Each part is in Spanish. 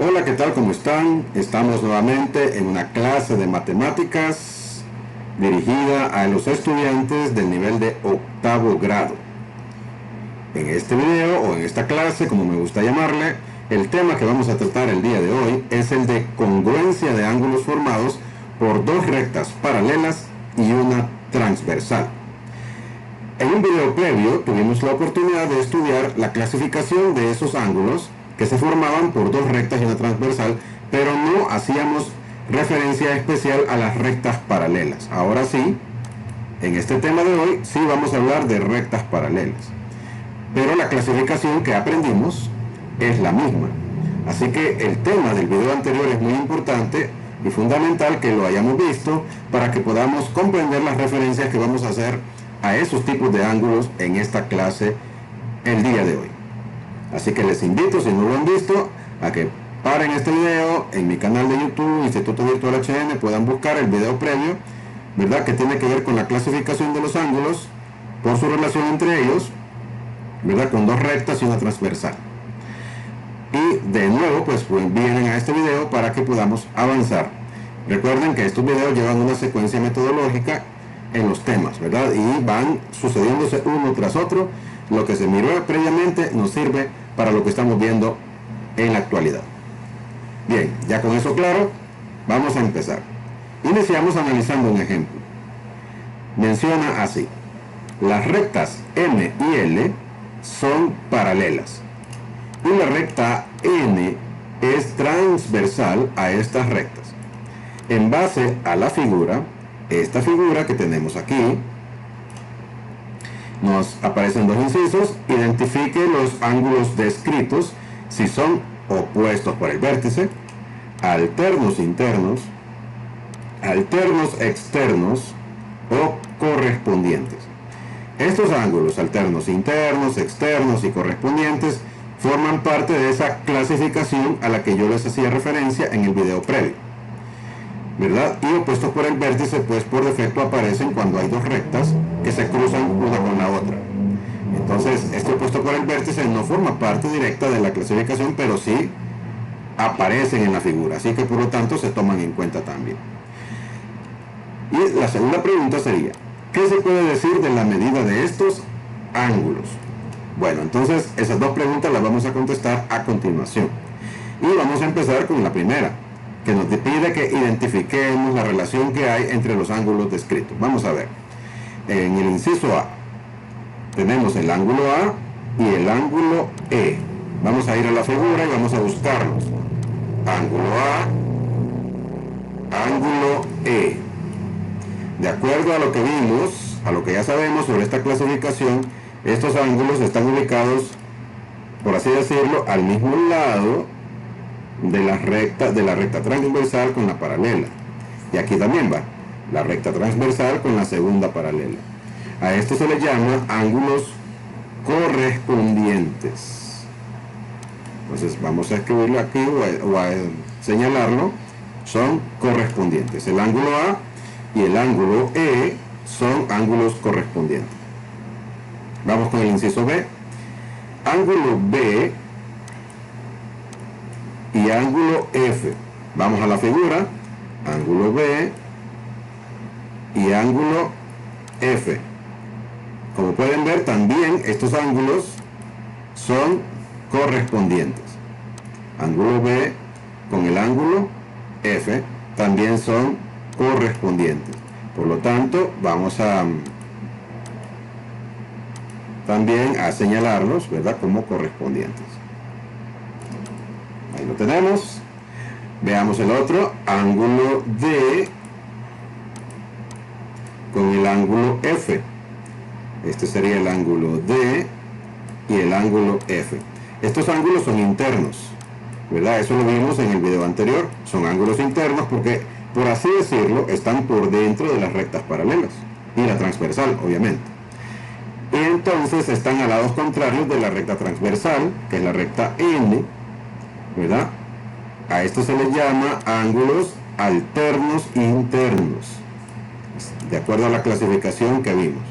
Hola, ¿qué tal? ¿Cómo están? Estamos nuevamente en una clase de matemáticas dirigida a los estudiantes del nivel de octavo grado. En este video o en esta clase, como me gusta llamarle, el tema que vamos a tratar el día de hoy es el de congruencia de ángulos formados por dos rectas paralelas y una transversal. En un video previo tuvimos la oportunidad de estudiar la clasificación de esos ángulos que se formaban por dos rectas y una transversal, pero no hacíamos referencia especial a las rectas paralelas. Ahora sí, en este tema de hoy sí vamos a hablar de rectas paralelas, pero la clasificación que aprendimos es la misma. Así que el tema del video anterior es muy importante y fundamental que lo hayamos visto para que podamos comprender las referencias que vamos a hacer a esos tipos de ángulos en esta clase el día de hoy. Así que les invito, si no lo han visto, a que paren este video en mi canal de YouTube, Instituto Virtual HN, puedan buscar el video previo, ¿verdad? Que tiene que ver con la clasificación de los ángulos por su relación entre ellos, ¿verdad? Con dos rectas y una transversal. Y de nuevo, pues vienen a este video para que podamos avanzar. Recuerden que estos videos llevan una secuencia metodológica en los temas, ¿verdad? Y van sucediéndose uno tras otro. Lo que se miró previamente nos sirve para lo que estamos viendo en la actualidad. Bien, ya con eso claro, vamos a empezar. Iniciamos analizando un ejemplo. Menciona así: las rectas M y L son paralelas y la recta N es transversal a estas rectas. En base a la figura, esta figura que tenemos aquí, nos aparecen dos incisos. Identifique los ángulos descritos si son opuestos por el vértice, alternos internos, alternos externos o correspondientes. Estos ángulos alternos internos, externos y correspondientes forman parte de esa clasificación a la que yo les hacía referencia en el video previo, ¿verdad? Y opuestos por el vértice, pues por defecto aparecen cuando hay dos rectas que se cruzan una con la otra. Entonces, este opuesto por el vértice no forma parte directa de la clasificación, pero sí aparecen en la figura, así que por lo tanto se toman en cuenta también. Y la segunda pregunta sería: ¿qué se puede decir de la medida de estos ángulos? Bueno, entonces esas dos preguntas las vamos a contestar a continuación. Y vamos a empezar con la primera, que nos pide que identifiquemos la relación que hay entre los ángulos descritos. Vamos a ver. En el inciso A tenemos el ángulo A y el ángulo E. Vamos a ir a la figura y vamos a buscarlos. Ángulo A, ángulo E. De acuerdo a lo que vimos, a lo que ya sabemos sobre esta clasificación, estos ángulos están ubicados, por así decirlo, al mismo lado de la recta transversal con la paralela. Y aquí también va la recta transversal con la segunda paralela. A esto se le llama ángulos correspondientes. Entonces vamos a escribirlo aquí o a señalarlo. Son correspondientes. El ángulo A y el ángulo E son ángulos correspondientes. Vamos con el inciso B. Ángulo B y ángulo F. Vamos a la figura. Ángulo B y ángulo F. Como pueden ver, también estos ángulos son correspondientes. Ángulo B con el ángulo F también son correspondientes. Por lo tanto, vamos a también a señalarlos, ¿verdad?, como correspondientes. Ahí lo tenemos. Veamos el otro, ángulo D con el ángulo F. Este sería el ángulo D y el ángulo F. Estos ángulos son internos, ¿verdad? Eso lo vimos en el video anterior. Son ángulos internos porque, por así decirlo, están por dentro de las rectas paralelas y la transversal, obviamente. Y entonces están a lados contrarios de la recta transversal, que es la recta N, ¿verdad? A esto se les llama ángulos alternos internos, de acuerdo a la clasificación que vimos.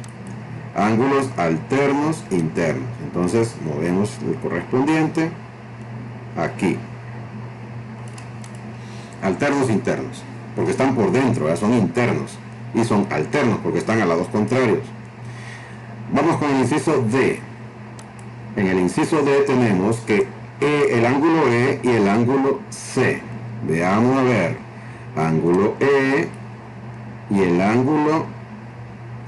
Ángulos alternos internos. Entonces movemos el correspondiente aquí. alternos internos, porque están por dentro, ¿verdad? Son internos, y son alternos porque están a lados contrarios. Vamos con el inciso D. En el inciso D tenemos que el ángulo E y el ángulo C. Veamos a ver, ángulo E y el ángulo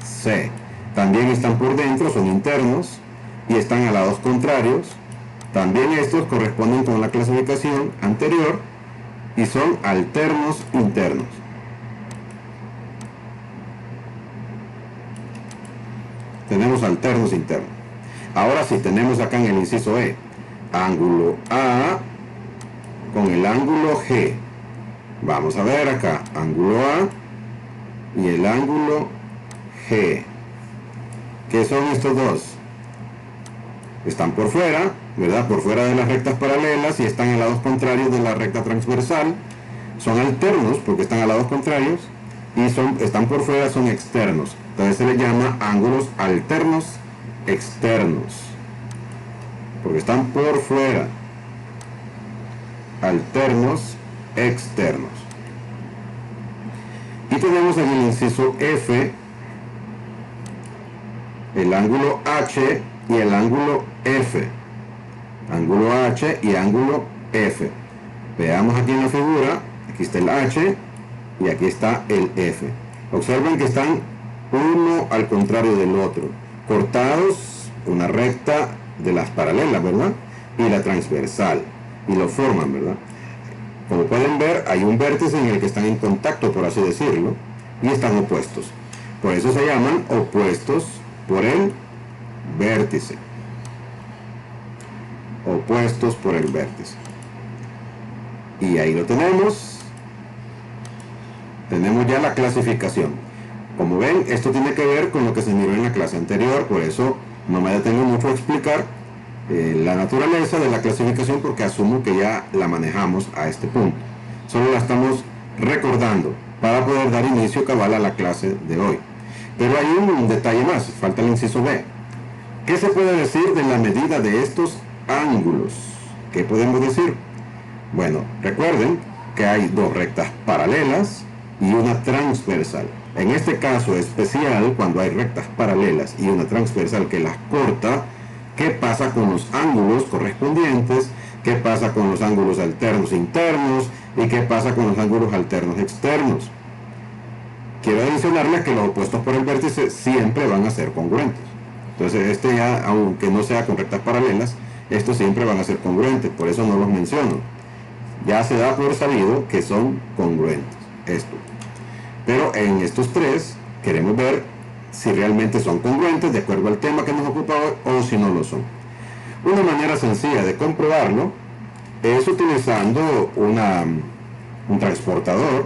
C también están por dentro, son internos y están a lados contrarios. También estos corresponden con la clasificación anterior y son alternos internos. Tenemos alternos internos. Ahora sí, tenemos acá en el inciso E, ángulo A con el ángulo G. Vamos a ver acá, ángulo A y el ángulo G. ¿Qué son estos dos? Están por fuera, ¿verdad? Por fuera de las rectas paralelas y están a lados contrarios de la recta transversal. Son alternos porque están a lados contrarios y están por fuera, son externos. Entonces se les llama ángulos alternos externos, porque están por fuera. Alternos externos. Y tenemos en el inciso F el ángulo H y el ángulo F. Ángulo H y ángulo F. Veamos aquí en la figura, aquí está el H y aquí está el F. Observen que están uno al contrario del otro, cortados una recta de las paralelas, ¿verdad? Y la transversal, y lo forman, ¿verdad? Como pueden ver, hay un vértice en el que están en contacto, por así decirlo, y están opuestos. Por eso se llaman opuestos por el vértice. Opuestos por el vértice. Y ahí lo tenemos. Tenemos ya la clasificación. Como ven, esto tiene que ver con lo que se miró en la clase anterior, por eso no me detengo mucho a explicar la naturaleza de la clasificación, porque asumo que ya la manejamos a este punto. Solo la estamos recordando para poder dar inicio cabal a la clase de hoy. Pero hay un detalle más, falta el inciso B. ¿Qué se puede decir de la medida de estos ángulos? ¿Qué podemos decir? Bueno, recuerden que hay dos rectas paralelas y una transversal. En este caso especial, cuando hay rectas paralelas y una transversal que las corta, ¿qué pasa con los ángulos correspondientes? ¿Qué pasa con los ángulos alternos internos? ¿Y qué pasa con los ángulos alternos externos? Quiero mencionarles que los opuestos por el vértice siempre van a ser congruentes. Entonces ya, aunque no sea con rectas paralelas, estos siempre van a ser congruentes, por eso no los menciono. Ya se da por sabido que son congruentes, esto. Pero en estos tres queremos ver si realmente son congruentes de acuerdo al tema que nos ocupa hoy o si no lo son. Una manera sencilla de comprobarlo es utilizando un transportador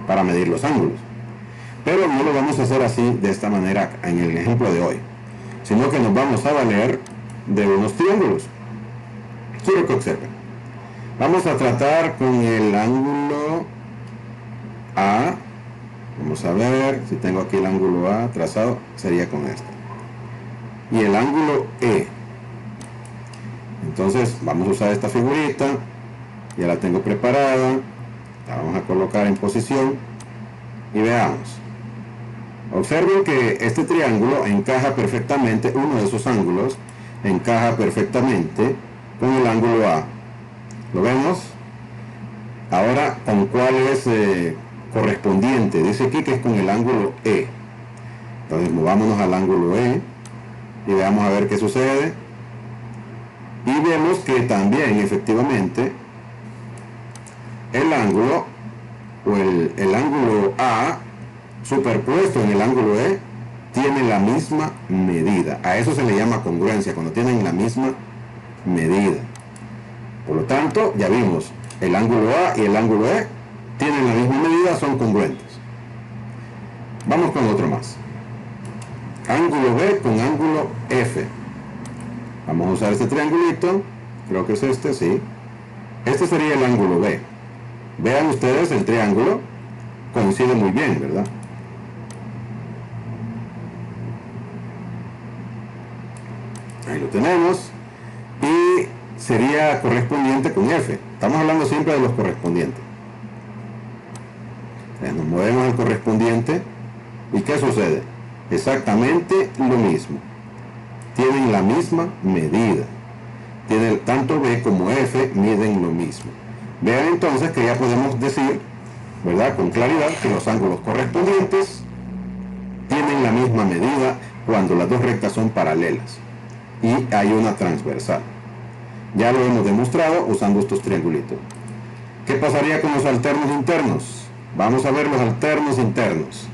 para medir los ángulos. Pero no lo vamos a hacer así, de esta manera, en el ejemplo de hoy, sino que nos vamos a valer de unos triángulos. Quiero que observen. Vamos a tratar con el ángulo A. Vamos a ver si tengo aquí el ángulo A trazado, sería con este. Y el ángulo E. Entonces vamos a usar esta figurita, ya la tengo preparada, la vamos a colocar en posición y veamos. Observen que este triángulo encaja perfectamente, uno de esos ángulos encaja perfectamente con el ángulo A. ¿Lo vemos? Ahora, ¿con cuál es correspondiente? Dice aquí que es con el ángulo E. Entonces movámonos al ángulo E y veamos a ver qué sucede. Y vemos que también efectivamente el ángulo o el ángulo A superpuesto en el ángulo E tiene la misma medida. A eso se le llama congruencia, cuando tienen la misma medida. Por lo tanto, ya vimos, el ángulo A y el ángulo E tienen la misma medida, son congruentes. Vamos con otro más. Ángulo B con ángulo F. Vamos a usar este triangulito, creo que es este, sí. Este sería el ángulo B. Vean ustedes, el triángulo coincide muy bien, ¿verdad? Ahí lo tenemos. Y sería correspondiente con F. Estamos hablando siempre de los correspondientes. Nos movemos al correspondiente. ¿Y qué sucede? Exactamente lo mismo. Tienen la misma medida. Tanto B como F miden lo mismo. Vean entonces que ya podemos decir, ¿verdad?, con claridad, que los ángulos correspondientes tienen la misma medida cuando las dos rectas son paralelas y hay una transversal. Ya lo hemos demostrado usando estos triangulitos. ¿Qué pasaría con los alternos internos? Vamos a ver los alternos internos.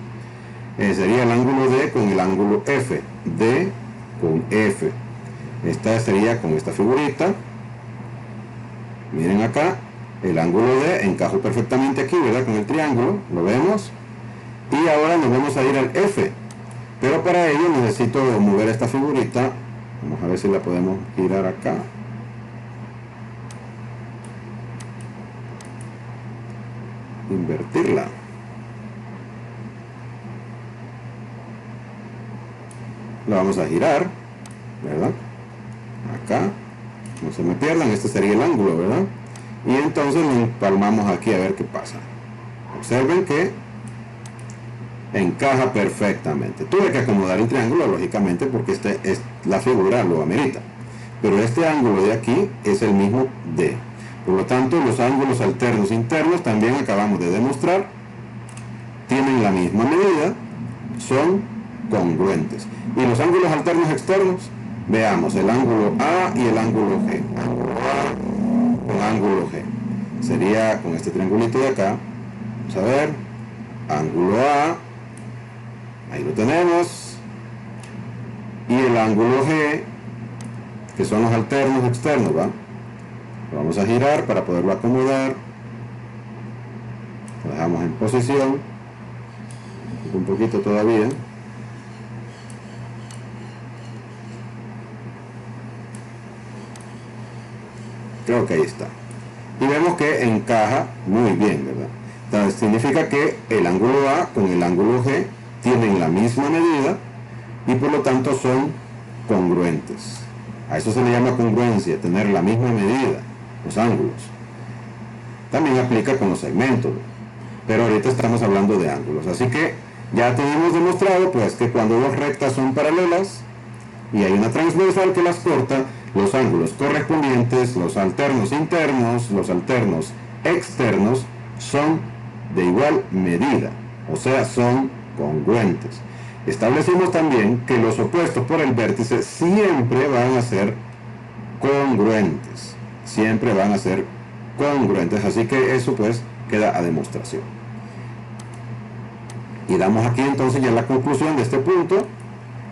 Sería el ángulo D con el ángulo F. D con F. Esta sería con esta figurita. Miren acá, el ángulo D encajó perfectamente aquí, ¿verdad?, con el triángulo, lo vemos. Y ahora nos vamos a ir al F. Pero para ello necesito mover esta figurita. Vamos a ver si la podemos girar acá. Invertirla. La vamos a girar, ¿verdad? Acá, no se me pierdan, este sería el ángulo, ¿verdad? Y entonces lo empalmamos aquí a ver qué pasa. Observen que encaja perfectamente. Tuve que acomodar el triángulo, lógicamente, porque la figura lo amerita. Pero este ángulo de aquí es el mismo D. Por lo tanto, los ángulos alternos internos, también acabamos de demostrar, tienen la misma medida, son congruentes. Y los ángulos alternos externos, veamos el ángulo A y el ángulo G. Ángulo A con ángulo G. Sería con este triangulito de acá. Vamos a ver. Ángulo A. Ahí lo tenemos. Y el ángulo G, que son los alternos externos, ¿va? Lo vamos a girar para poderlo acomodar. Lo dejamos en posición. Un poquito todavía. Creo que ahí está. Y vemos que encaja muy bien, ¿verdad? Entonces significa que el ángulo A con el ángulo G tienen la misma medida y por lo tanto son congruentes. A eso se le llama congruencia, tener la misma medida, los ángulos. También aplica con los segmentos, pero ahorita estamos hablando de ángulos. Así que ya tenemos demostrado pues que cuando dos rectas son paralelas y hay una transversal que las corta, los ángulos correspondientes, los alternos internos, los alternos externos, son de igual medida, o sea, son congruentes. Establecimos también que los opuestos por el vértice siempre van a ser congruentes, siempre van a ser congruentes, así que eso pues queda a demostración. Y damos aquí entonces ya la conclusión de este punto,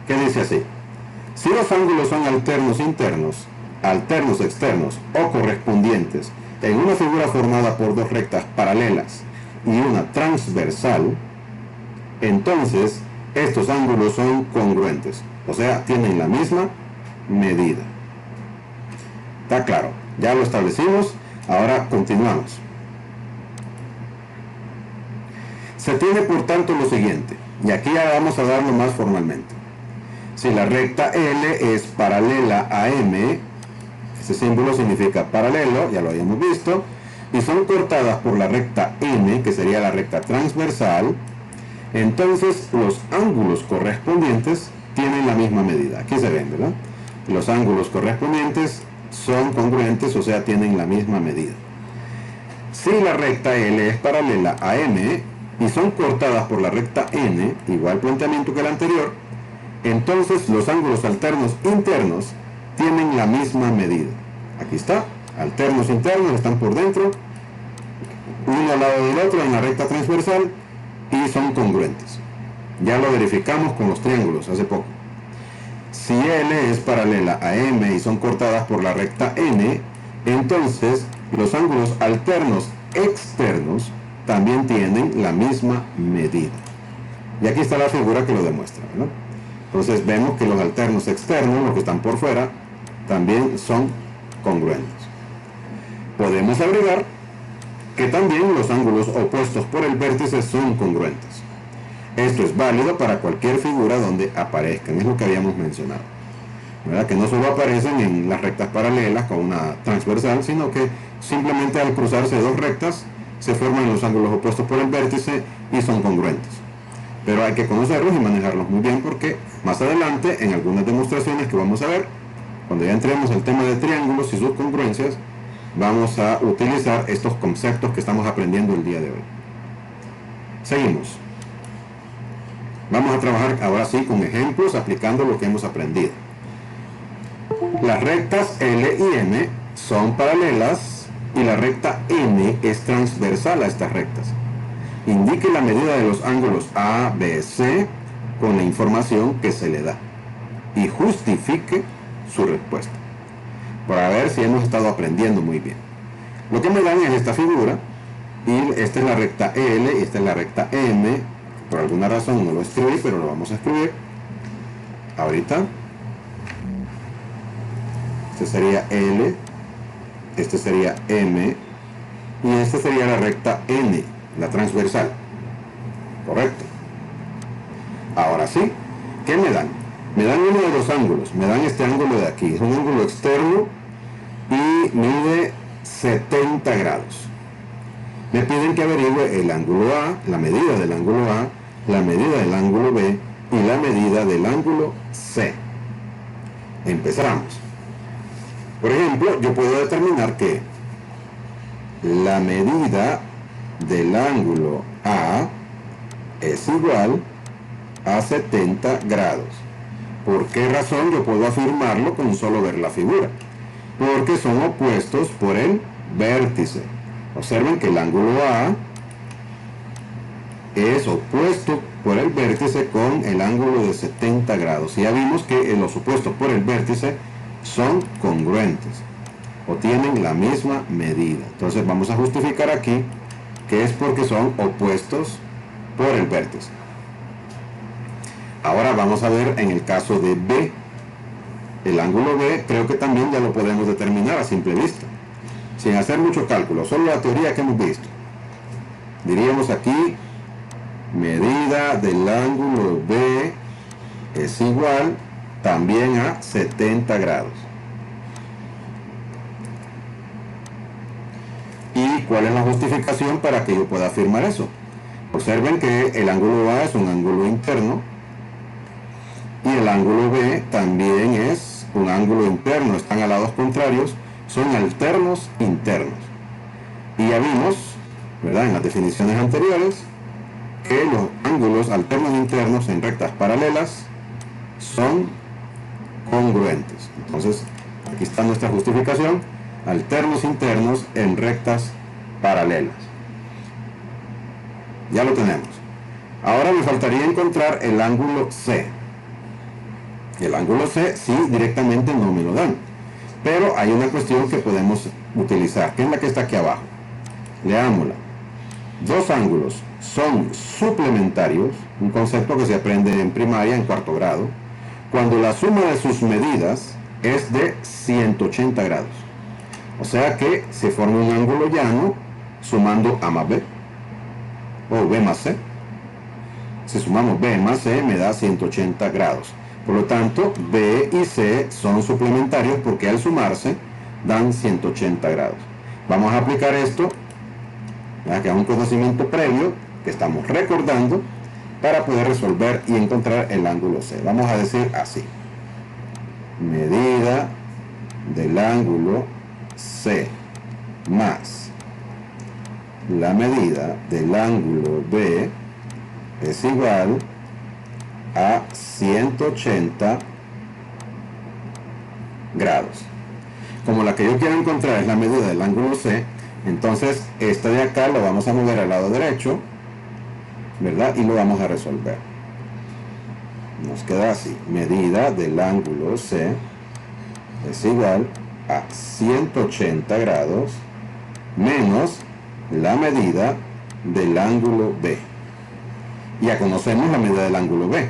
que dice así: si los ángulos son alternos internos, alternos externos o correspondientes en una figura formada por dos rectas paralelas y una transversal, entonces estos ángulos son congruentes, o sea, tienen la misma medida. ¿Está claro? Ya lo establecimos, ahora continuamos. Se tiene por tanto lo siguiente, y aquí ya vamos a darlo más formalmente. Si la recta L es paralela a M, ese símbolo significa paralelo, ya lo habíamos visto, y son cortadas por la recta N, que sería la recta transversal, entonces los ángulos correspondientes tienen la misma medida. Aquí se ven, ¿verdad? Los ángulos correspondientes son congruentes, o sea, tienen la misma medida. Si la recta L es paralela a M y son cortadas por la recta N, igual planteamiento que el anterior, entonces los ángulos alternos internos tienen la misma medida. Aquí está, alternos internos están por dentro, uno al lado del otro en la recta transversal, y son congruentes. Ya lo verificamos con los triángulos hace poco. Si L es paralela a M y son cortadas por la recta N, entonces los ángulos alternos externos también tienen la misma medida. Y aquí está la figura que lo demuestra, ¿no? Entonces vemos que los alternos externos, los que están por fuera, también son congruentes. Podemos agregar que también los ángulos opuestos por el vértice son congruentes. Esto es válido para cualquier figura donde aparezcan, es lo que habíamos mencionado, ¿verdad? Que no solo aparecen en las rectas paralelas con una transversal, sino que simplemente al cruzarse dos rectas se forman los ángulos opuestos por el vértice y son congruentes. Pero hay que conocerlos y manejarlos muy bien, porque más adelante, en algunas demostraciones que vamos a ver, cuando ya entremos al tema de triángulos y sus congruencias, vamos a utilizar estos conceptos que estamos aprendiendo el día de hoy. Seguimos. Vamos a trabajar ahora sí con ejemplos aplicando lo que hemos aprendido. Las rectas L y M son paralelas y la recta N es transversal a estas rectas. Indique la medida de los ángulos A, B, C con la información que se le da y justifique su respuesta, para ver si hemos estado aprendiendo muy bien. Lo que me dan es esta figura, y esta es la recta L y esta es la recta M. Por alguna razón no lo escribí, pero lo vamos a escribir ahorita. Este sería L, este sería M y esta sería la recta N, la transversal. Correcto. Ahora sí, ¿qué me dan? Me dan uno de los ángulos, me dan este ángulo de aquí, es un ángulo externo y mide 70 grados. Me piden que averigüe el ángulo A, la medida del ángulo A, la medida del ángulo B y la medida del ángulo C. Empezamos. Por ejemplo, yo puedo determinar que la medida del ángulo A es igual a 70 grados. ¿Por qué razón yo puedo afirmarlo con solo ver la figura? Porque son opuestos por el vértice. Observen que el ángulo A es opuesto por el vértice con el ángulo de 70 grados. Y ya vimos que los opuestos por el vértice son congruentes o tienen la misma medida. Entonces vamos a justificar aquí que es porque son opuestos por el vértice. Ahora vamos a ver en el caso de B. El ángulo B creo que también ya lo podemos determinar a simple vista, sin hacer mucho cálculo, solo la teoría que hemos visto. Diríamos aquí, medida del ángulo B es igual también a 70 grados. ¿Y cuál es la justificación para que yo pueda afirmar eso? Observen que el ángulo A es un ángulo interno y el ángulo B también es un ángulo interno, están a lados contrarios, son alternos internos. Y ya vimos, ¿verdad?, en las definiciones anteriores, que los ángulos alternos internos en rectas paralelas son congruentes. Entonces, aquí está nuestra justificación: alternos internos en rectas paralelas. Ya lo tenemos. Ahora me faltaría encontrar el ángulo C. El ángulo C sí directamente no me lo dan, pero hay una cuestión que podemos utilizar, que es la que está aquí abajo. Leámosla. Dos ángulos son suplementarios, un concepto que se aprende en primaria, en cuarto grado, cuando la suma de sus medidas es de 180 grados. O sea que se forma un ángulo llano sumando A más B, o B más C. Si sumamos B más C me da 180 grados. Por lo tanto, B y C son suplementarios porque al sumarse dan 180 grados. Vamos a aplicar esto, ya que es un conocimiento previo que estamos recordando, para poder resolver y encontrar el ángulo C. Vamos a decir así: medida del ángulo C más la medida del ángulo B es igual a 180 grados. Como la que yo quiero encontrar es la medida del ángulo C, entonces esta de acá lo vamos a mover al lado derecho, ¿verdad? Y lo vamos a resolver. Nos queda así: medida del ángulo C es igual a 180 grados menos la medida del ángulo B. Ya conocemos la medida del ángulo B,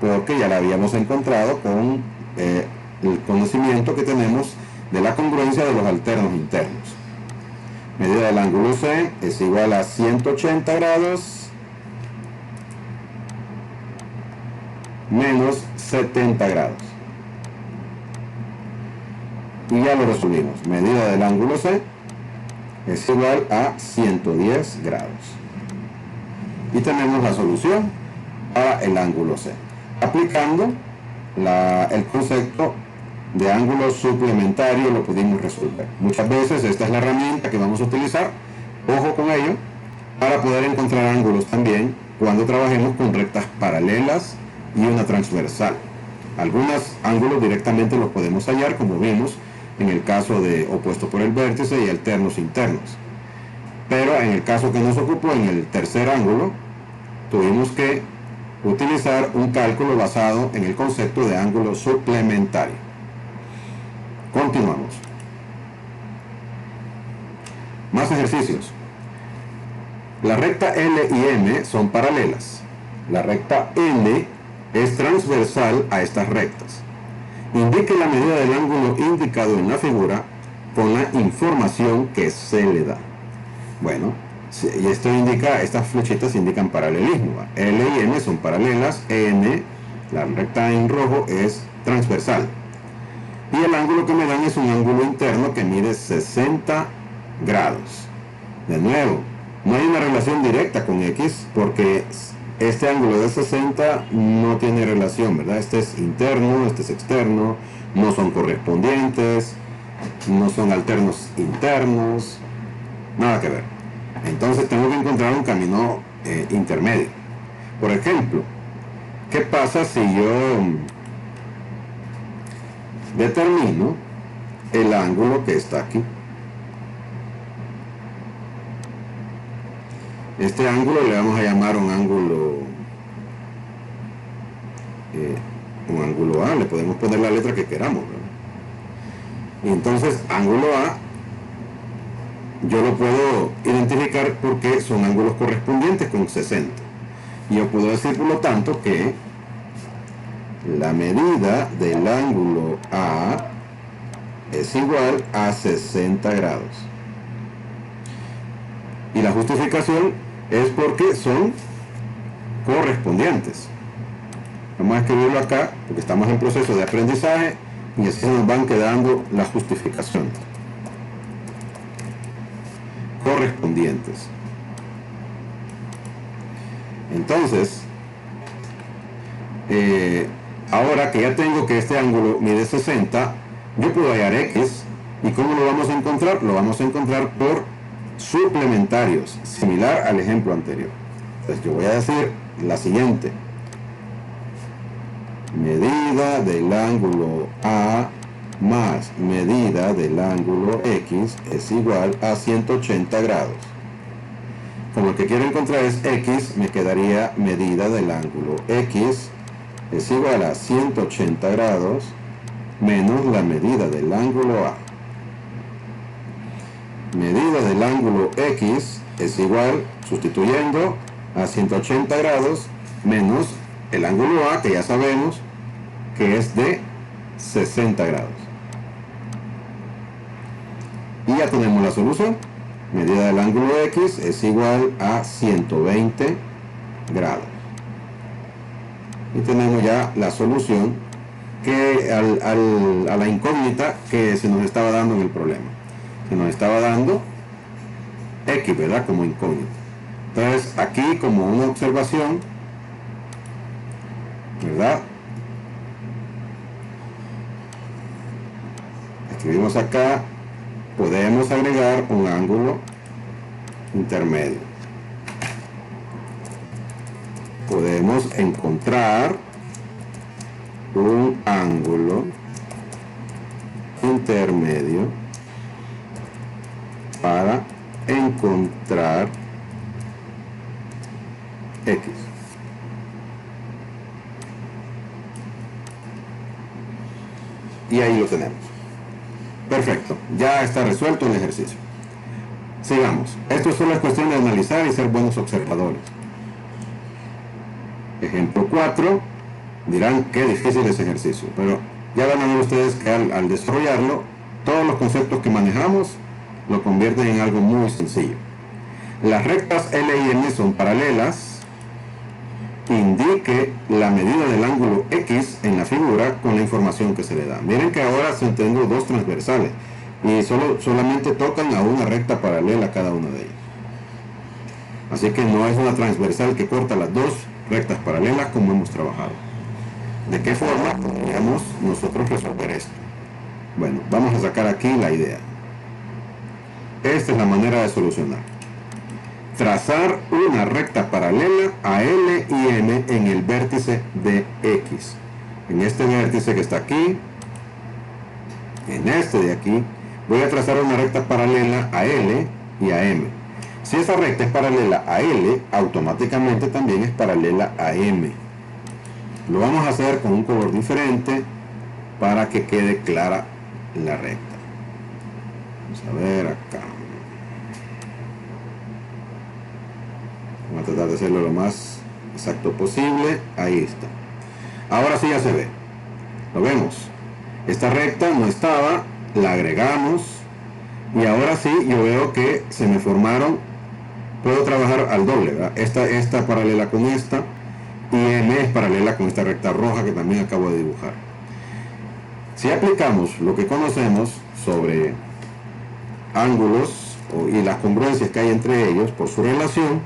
porque ya la habíamos encontrado con el conocimiento que tenemos de la congruencia de los alternos internos. Medida del ángulo C es igual a 180 grados menos 70 grados. Y ya lo resolvimos. Medida del ángulo C es igual a 110 grados. Y tenemos la solución para el ángulo C, aplicando el concepto de ángulo suplementario. Lo pudimos resolver. Muchas veces esta es la herramienta que vamos a utilizar, ojo con ello, para poder encontrar ángulos también cuando trabajemos con rectas paralelas y una transversal. Algunos ángulos directamente los podemos hallar, como vimos en el caso de opuesto por el vértice y alternos internos. Pero en el caso que nos ocupó, en el tercer ángulo, tuvimos que utilizar un cálculo basado en el concepto de ángulo suplementario. Continuamos. Más ejercicios. La recta L y M son paralelas. La recta L es transversal a estas rectas. Indique la medida del ángulo indicado en la figura con la información que se le da. Bueno, y esto indica, estas flechitas indican paralelismo. L y M son paralelas, N, la recta en rojo, es transversal. Y el ángulo que me dan es un ángulo interno que mide 60 grados. De nuevo, no hay una relación directa con X porque este ángulo de 60 no tiene relación, ¿verdad? Este es interno, este es externo, no son correspondientes, no son alternos internos, nada que ver. Entonces tengo que encontrar un camino intermedio. Por ejemplo, ¿qué pasa si yo determino el ángulo que está aquí? Este ángulo le vamos a llamar un ángulo A, le podemos poner la letra que queramos, ¿verdad? Y entonces ángulo A yo lo puedo identificar porque son ángulos correspondientes con 60. Y yo puedo decir por lo tanto que la medida del ángulo A es igual a 60 grados. Y la justificación es porque son correspondientes. Vamos a escribirlo acá porque estamos en proceso de aprendizaje y así nos van quedando las justificaciones. Correspondientes. Entonces, ahora que ya tengo que este ángulo mide 60, yo puedo hallar X. ¿Y cómo lo vamos a encontrar? Lo vamos a encontrar por suplementarios, similar al ejemplo anterior. Entonces yo voy a decir la siguiente: medida del ángulo A más medida del ángulo X es igual a 180 grados. Como lo que quiero encontrar es X, me quedaría medida del ángulo X es igual a 180 grados menos la medida del ángulo A. Medida del ángulo X es igual, sustituyendo, a 180 grados menos el ángulo A, que ya sabemos que es de 60 grados. Y ya tenemos la solución. Medida del ángulo X es igual a 120 grados. Y tenemos ya la solución que a la incógnita que se nos estaba dando en el problema. Se nos estaba dando X, ¿verdad? Como incógnita. Entonces aquí, como una observación, ¿verdad? Escribimos acá, podemos agregar un ángulo intermedio. Podemos encontrar un ángulo intermedio para encontrar X. Y ahí lo tenemos. Perfecto, ya está resuelto el ejercicio. Sigamos. Esto solo es cuestión de analizar y ser buenos observadores. Ejemplo 4. Dirán qué difícil es ejercicio, pero ya van a ver ustedes que al desarrollarlo, todos los conceptos que manejamos lo convierten en algo muy sencillo. Las rectas L y M son paralelas. Indique la medida del ángulo X en la figura con la información que se le da. Miren que ahora tengo dos transversales. y solamente tocan a una recta paralela cada uno de ellos. Así que no es una transversal que corta las dos rectas paralelas como hemos trabajado. ¿De qué forma podríamos nosotros resolver esto? Bueno, vamos a sacar aquí la idea. Esta es la manera de solucionar. Trazar una recta paralela a L y M en el vértice de X. En este vértice que está aquí, en este de aquí, voy a trazar una recta paralela a L y a M. Si esa recta es paralela a L, automáticamente también es paralela a M. Lo vamos a hacer con un color diferente para que quede clara la recta. Vamos a ver acá. Vamos a tratar de hacerlo lo más exacto posible. Ahí está. Ahora sí ya se ve. Lo vemos. Esta recta no estaba, la agregamos y ahora sí yo veo que se me formaron. Puedo trabajar al doble, ¿verdad? Esta paralela con esta y M es paralela con esta recta roja que también acabo de dibujar. Si aplicamos lo que conocemos sobre ángulos y las congruencias que hay entre ellos por su relación,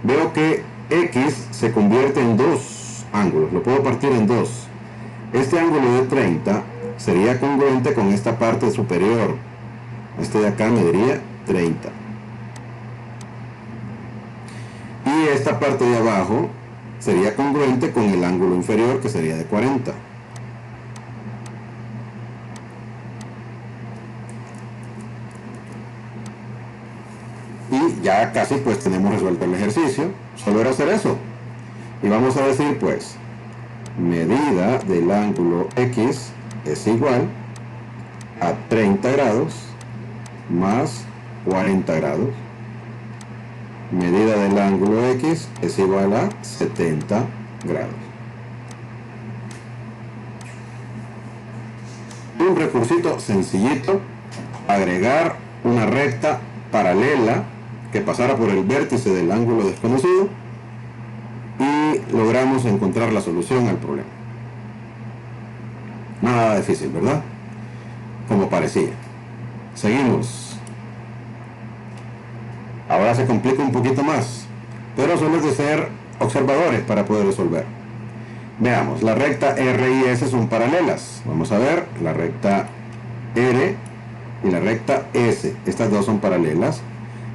veo que X se convierte en dos ángulos, lo puedo partir en dos. Este ángulo de 30 sería congruente con esta parte superior. Este de acá me daría 30. Y esta parte de abajo sería congruente con el ángulo inferior, que sería de 40. Y ya casi pues tenemos resuelto el ejercicio. Solo era hacer eso. Y vamos a decir pues, medida del ángulo X es igual a 30 grados más 40 grados. Medida del ángulo X es igual a 70 grados. Un recursito sencillito, agregar una recta paralela que pasara por el vértice del ángulo desconocido y logramos encontrar la solución al problema. Nada difícil, ¿verdad? Como parecía. Seguimos. Ahora se complica un poquito más, pero solo es de ser observadores para poder resolver. Veamos, la recta R y S son paralelas. Vamos a ver, la recta R y la recta S. Estas dos son paralelas.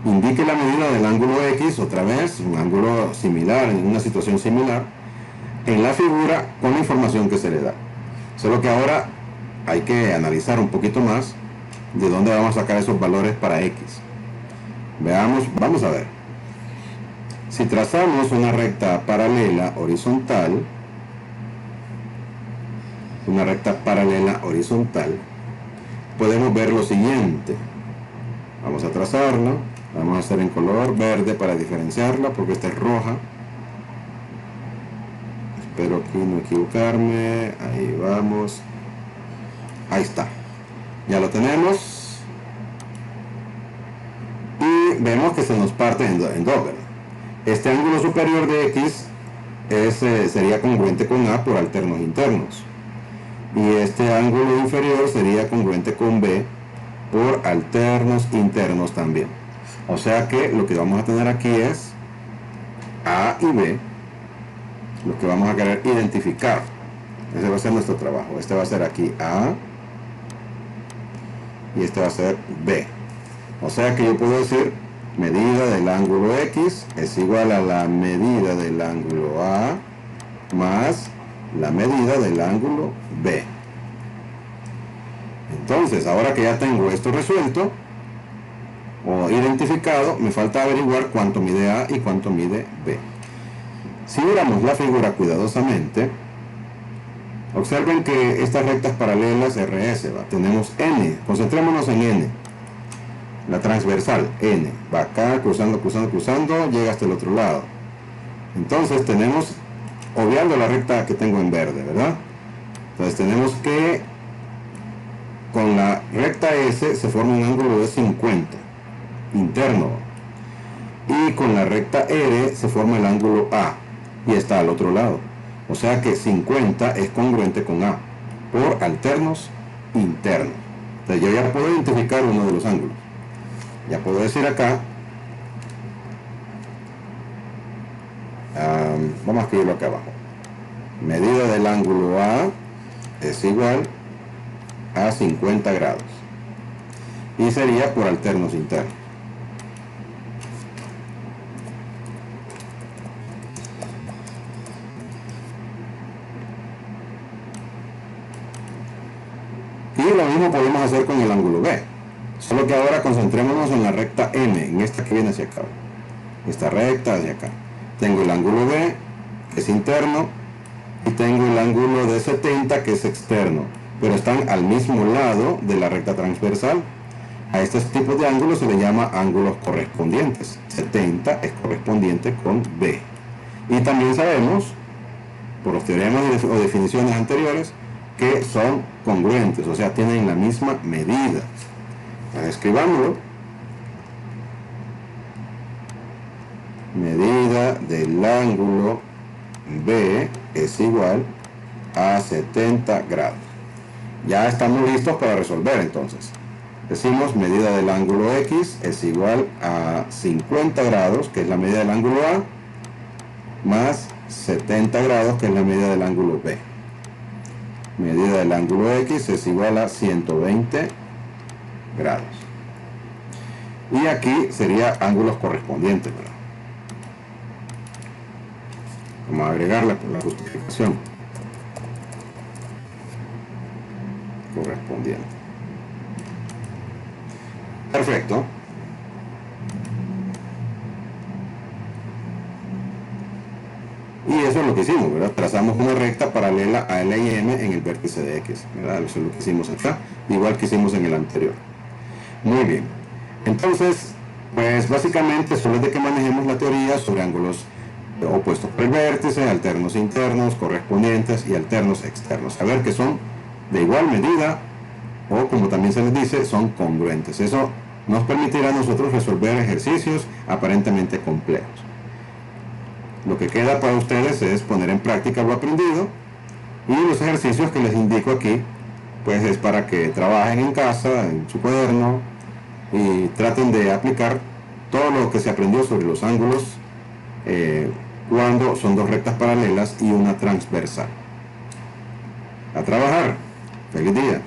Indique la medida del ángulo X, otra vez, un ángulo similar, en una situación similar, en la figura con la información que se le da. Solo que ahora hay que analizar un poquito más de dónde vamos a sacar esos valores para X. Veamos, vamos a ver. Si trazamos una recta paralela horizontal, podemos ver lo siguiente. Vamos a trazarlo, vamos a hacer en color verde para diferenciarla porque esta es roja. Espero aquí no equivocarme, ahí vamos. Ahí está, ya lo tenemos. Y vemos que se nos parte en dos, ¿verdad? Este ángulo superior de X sería congruente con A por alternos internos. Y este ángulo inferior sería congruente con B por alternos internos también. O sea que lo que vamos a tener aquí es A y B, lo que vamos a querer identificar. Ese va a ser nuestro trabajo. Este va a ser aquí A y este va a ser B. O sea que yo puedo decir medida del ángulo X es igual a la medida del ángulo A más la medida del ángulo B. Entonces, ahora que ya tengo esto resuelto o identificado, me falta averiguar cuánto mide A y cuánto mide B. Si miramos la figura cuidadosamente, observen que estas rectas paralelas RS, tenemos N, concentrémonos en N. La transversal N va acá, cruzando, llega hasta el otro lado. Entonces tenemos, obviando la recta que tengo en verde, ¿verdad? Entonces tenemos que con la recta S se forma un ángulo de 50 interno, y con la recta R se forma el ángulo A y está al otro lado. O sea que 50 es congruente con A por alternos internos. Entonces yo ya puedo identificar uno de los ángulos. Ya puedo decir acá, vamos a escribirlo acá abajo. Medida del ángulo A es igual a 50 grados. Y sería por alternos internos. Y lo mismo podemos hacer con el ángulo B. Solo que ahora concentrémonos en la recta M, en esta que viene hacia acá. Esta recta hacia acá. Tengo el ángulo B, que es interno, y tengo el ángulo de 70, que es externo. Pero están al mismo lado de la recta transversal. A estos tipos de ángulos se le llama ángulos correspondientes. 70 es correspondiente con B. Y también sabemos, por los teoremas o definiciones anteriores, que son congruentes, o sea, tienen la misma medida. Escribámoslo. Medida del ángulo B es igual a 70 grados. Ya estamos listos para resolver entonces. Decimos medida del ángulo X es igual a 50 grados, que es la medida del ángulo A, más 70 grados, que es la medida del ángulo B. Medida del ángulo X es igual a 120 grados. Y aquí sería ángulos correspondientes, ¿verdad? Vamos a agregarla por la justificación. Correspondiente. Perfecto. Y eso es lo que hicimos, ¿verdad? Trazamos una recta paralela a L y M en el vértice de X, ¿verdad? Eso es lo que hicimos acá, igual que hicimos en el anterior. Muy bien. Entonces, pues básicamente solo es de que manejemos la teoría sobre ángulos opuestos por el vértice, alternos internos, correspondientes y alternos externos. Saber que son de igual medida, o como también se les dice, son congruentes. Eso nos permitirá a nosotros resolver ejercicios aparentemente complejos. Lo que queda para ustedes es poner en práctica lo aprendido, y los ejercicios que les indico aquí pues es para que trabajen en casa, en su cuaderno, y traten de aplicar todo lo que se aprendió sobre los ángulos cuando son dos rectas paralelas y una transversal. A trabajar. Feliz día.